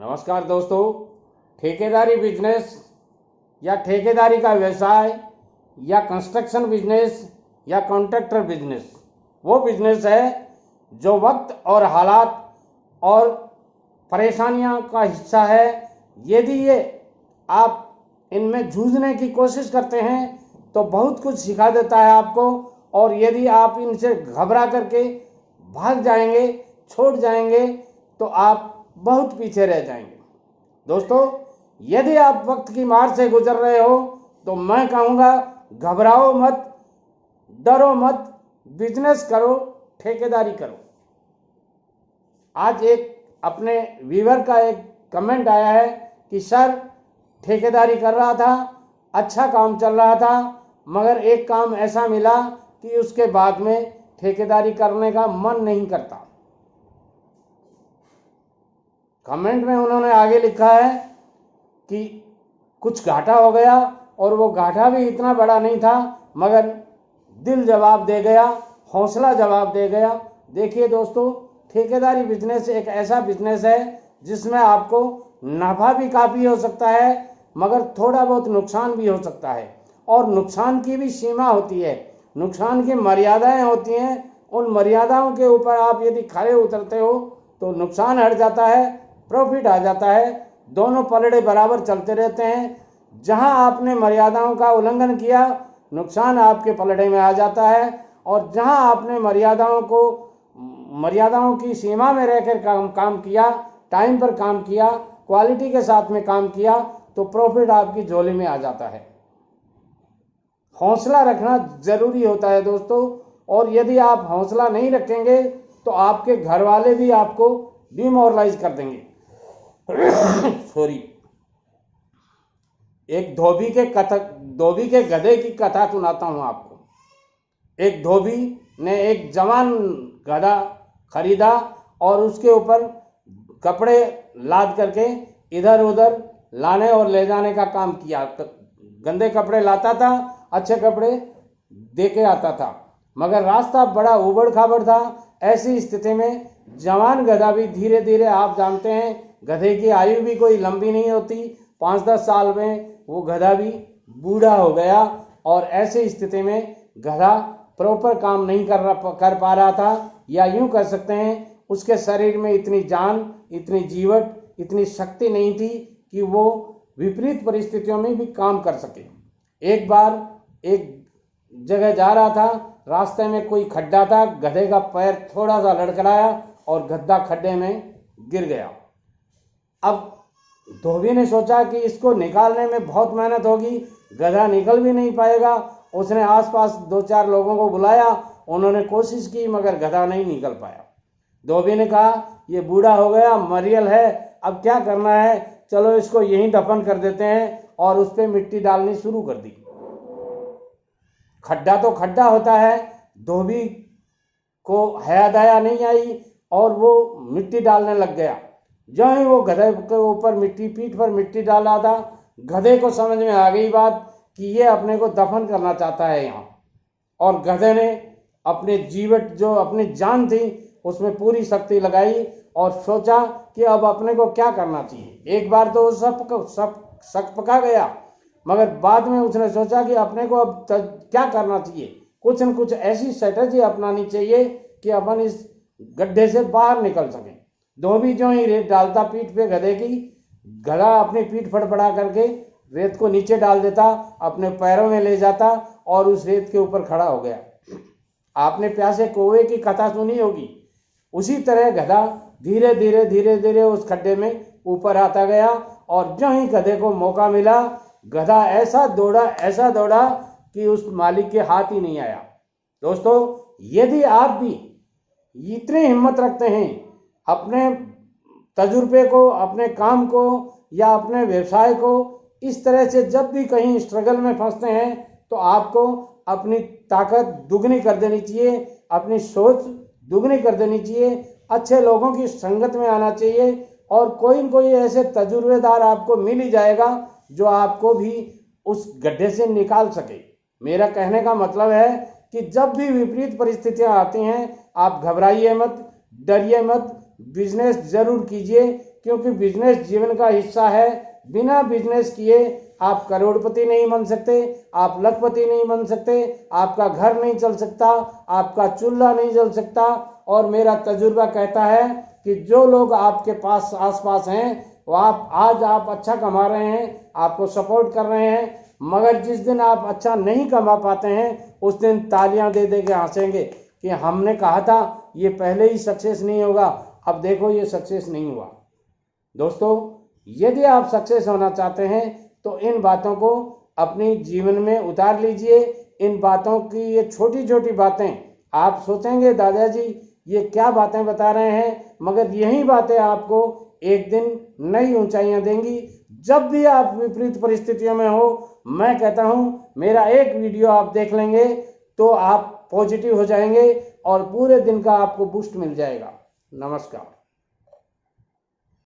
नमस्कार दोस्तों। ठेकेदारी बिजनेस या ठेकेदारी का व्यवसाय या कंस्ट्रक्शन बिजनेस या कॉन्ट्रैक्टर बिजनेस वो बिजनेस है जो वक्त और हालात और परेशानियों का हिस्सा है। यदि ये आप इनमें जूझने की कोशिश करते हैं तो बहुत कुछ सिखा देता है आपको, और यदि आप इनसे घबरा करके भाग जाएंगे, छोड़ जाएंगे, तो आप बहुत पीछे रह जाएंगे। दोस्तों, यदि आप वक्त की मार से गुजर रहे हो तो मैं कहूँगा घबराओ मत, डरो मत, बिजनेस करो, ठेकेदारी करो। आज एक अपने व्यूअर का एक कमेंट आया है कि सर, ठेकेदारी कर रहा था, अच्छा काम चल रहा था, मगर एक काम ऐसा मिला कि उसके बाद में ठेकेदारी करने का मन नहीं करता। कमेंट में उन्होंने आगे लिखा है कि कुछ घाटा हो गया, और वो घाटा भी इतना बड़ा नहीं था, मगर दिल जवाब दे गया, हौसला जवाब दे गया। देखिए दोस्तों, ठेकेदारी बिजनेस एक ऐसा बिजनेस है जिसमें आपको नफा भी काफ़ी हो सकता है, मगर थोड़ा बहुत नुकसान भी हो सकता है, और नुकसान की भी सीमा होती है, नुकसान की मर्यादाएं होती हैं। उन मर्यादाओं के ऊपर आप यदि खरे उतरते हो तो नुकसान हट जाता है, प्रॉफिट आ जाता है, दोनों पलड़े बराबर चलते रहते हैं। जहां आपने मर्यादाओं का उल्लंघन किया, नुकसान आपके पलड़े में आ जाता है, और जहां आपने मर्यादाओं की सीमा में रहकर काम किया, टाइम पर काम किया, क्वालिटी के साथ में काम किया, तो प्रॉफिट आपकी झोली में आ जाता है। हौसला रखना जरूरी होता है दोस्तों, और यदि आप हौसला नहीं रखेंगे तो आपके घर वाले भी आपको डिमोरलाइज कर देंगे। सॉरी। एक धोबी के गधे की कथा सुनाता हूं आपको। एक धोबी ने एक जवान गधा खरीदा और उसके ऊपर कपड़े लाद करके इधर उधर लाने और ले जाने का काम किया। गंदे कपड़े लाता था, अच्छे कपड़े दे के आता था, मगर रास्ता बड़ा उबड़ खाबड़ था। ऐसी स्थिति में जवान गधा भी धीरे धीरे, आप जानते हैं गधे की आयु भी कोई लंबी नहीं होती, 5-10 साल में वो गधा भी बूढ़ा हो गया, और ऐसी स्थिति में गधा प्रॉपर काम नहीं कर पा रहा था, या यूं कर सकते हैं उसके शरीर में इतनी जान, इतनी जीवट, इतनी शक्ति नहीं थी कि वो विपरीत परिस्थितियों में भी काम कर सके। एक बार एक जगह जा रहा था, रास्ते में कोई खड्डा था, गधे का पैर थोड़ा सा लड़खड़ाया और गधा खड्डे में गिर गया। अब धोबी ने सोचा कि इसको निकालने में बहुत मेहनत होगी, गधा निकल भी नहीं पाएगा। उसने आसपास 2-4 लोगों को बुलाया, उन्होंने कोशिश की, मगर गधा नहीं निकल पाया। धोबी ने कहा, ये बूढ़ा हो गया, मरियल है, अब क्या करना है, चलो इसको यहीं दफन कर देते हैं, और उस पर मिट्टी डालनी शुरू कर दी। खड्डा तो खड्डा होता है, धोबी को हया दया नहीं आई और वो मिट्टी डालने लग गया। जो ही वो गधे के ऊपर पीठ पर मिट्टी डाल रहा था, गधे को समझ में आ गई बात कि ये अपने को दफन करना चाहता है यहाँ, और गधे ने अपने जीवट, जो अपनी जान थी, उसमें पूरी शक्ति लगाई और सोचा कि अब अपने को क्या करना चाहिए। एक बार तो सब शक पका गया, मगर बाद में उसने सोचा कि अपने को अब क्या करना चाहिए, कुछ न कुछ ऐसी स्ट्रेटजी अपनानी चाहिए कि अपन इस गड्ढे से बाहर निकल सकें। धोबी जो ही रेत डालता पीठ पे गधे की, गधा अपनी पीठ फड़फड़ा करके रेत को नीचे डाल देता, अपने पैरों में ले जाता और उस रेत के ऊपर खड़ा हो गया। आपने प्यासे कौवे की कथा सुनी होगी, उसी तरह गधा धीरे धीरे धीरे धीरे उस खड्डे में ऊपर आता गया, और जो ही गधे को मौका मिला, गधा ऐसा दौड़ा कि उस मालिक के हाथ ही नहीं आया। दोस्तों, यदि आप भी इतनी हिम्मत रखते हैं, अपने तजुर्बे को, अपने काम को या अपने व्यवसाय को इस तरह से जब भी कहीं स्ट्रगल में फंसते हैं, तो आपको अपनी ताकत दुगनी कर देनी चाहिए, अपनी सोच दुगनी कर देनी चाहिए, अच्छे लोगों की संगत में आना चाहिए, और कोई न कोई ऐसे तजुर्बेदार आपको मिल ही जाएगा जो आपको भी उस गड्ढे से निकाल सके। मेरा कहने का मतलब है कि जब भी विपरीत परिस्थितियां आती हैं, आप घबराइए मत, डरिए मत, बिजनेस जरूर कीजिए। क्योंकि बिजनेस जीवन का हिस्सा है। बिना बिजनेस किए आप करोड़पति नहीं बन सकते, आप लखपति नहीं बन सकते, आपका घर नहीं चल सकता, आपका चूल्हा नहीं जल सकता। और मेरा तजुर्बा कहता है कि जो लोग आपके पास आसपास हैं वो आप अच्छा कमा रहे हैं, आपको सपोर्ट कर रहे हैं, मगर जिस दिन आप अच्छा नहीं कमा पाते हैं उस दिन तालियां दे दे के हंसेंगे कि हमने कहा था ये पहले ही सक्सेस नहीं होगा, अब देखो ये सक्सेस नहीं हुआ। दोस्तों, यदि आप सक्सेस होना चाहते हैं तो इन बातों को अपनी जीवन में उतार लीजिए। इन बातों की ये छोटी छोटी बातें आप सोचेंगे दादाजी ये क्या बातें बता रहे हैं, मगर यही बातें आपको एक दिन नई ऊंचाइयां देंगी। जब भी आप विपरीत परिस्थितियों में हो, मैं कहता हूं मेरा एक वीडियो आप देख लेंगे तो आप पॉजिटिव हो जाएंगे और पूरे दिन का आपको बूस्ट मिल जाएगा। नमस्कार।